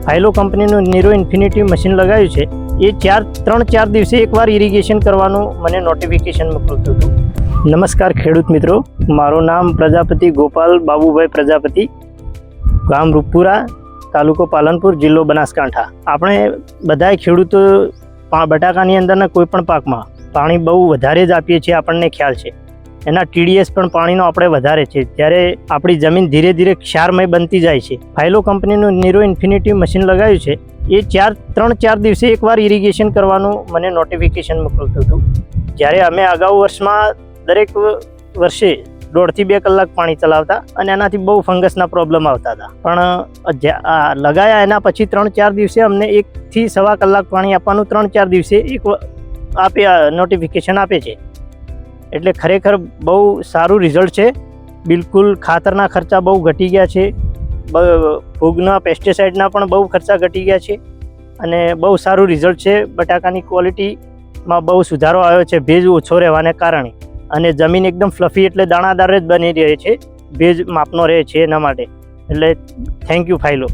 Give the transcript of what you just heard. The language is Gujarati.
ફાઇલો કંપનીનું નીરો ઇન્ફિનિટી મશીન લગાવ્યું છે એ 3-4 દિવસે એકવાર ઇરિગેશન કરવાનું મને નોટિફિકેશન મોકલતું હતું. નમસ્કાર ખેડૂત મિત્રો, મારું નામ પ્રજાપતિ ગોપાલ બાબુભાઈ પ્રજાપતિ, ગામ રૂપપુરા, તાલુકો પાલનપુર, જિલ્લો બનાસકાંઠા. આપણે બધા ખેડૂતો બટાકાની અંદરના કોઈ પણ પાકમાં પાણી બહુ વધારે જ આપીએ છીએ, આપણને ખ્યાલ છે. એના TDS પણ પાણીનો આપણે વધારે છે, ત્યારે આપણી જમીન ધીરે ધીરે ક્ષારમય બનતી જાય છે. ફાઇલો કંપનીનું નીરો ઇન્ફિનિટી મશીન લગાવ્યું છે એ 3-4 દિવસે એકવાર ઇરિગેશન કરવાનું મને નોટિફિકેશન મોકલતું હતું. જ્યારે અમે અગાઉ વર્ષમાં દરેક વર્ષે 1.5 થી 2 કલાક પાણી ચલાવતા અને એનાથી બહુ ફંગસના પ્રોબ્લેમ આવતા હતા. પણ લગાયા એના પછી 3-4 દિવસે અમને 1 થી 1.25 કલાક પાણી આપવાનું 3-4 દિવસે નોટિફિકેશન આપે છે. એટલે ખરેખર બહુ સારું રિઝલ્ટ છે. બિલકુલ ખાતરના ખર્ચા બહુ ઘટી ગયા છે, ફૂગના પેસ્ટિસાઇડના પણ બહુ ખર્ચા ઘટી ગયા છે અને બહુ સારું રિઝલ્ટ છે. બટાકાની ક્વોલિટીમાં બહુ સુધારો આવ્યો છે ભેજ ઓછો રહેવાને કારણે, અને જમીન એકદમ ફ્લફી એટલે દાણાદાર જ બની રહે છે, ભેજ માપનો રહે છે એના માટે. એટલે થેન્ક યુ ફાઇલો.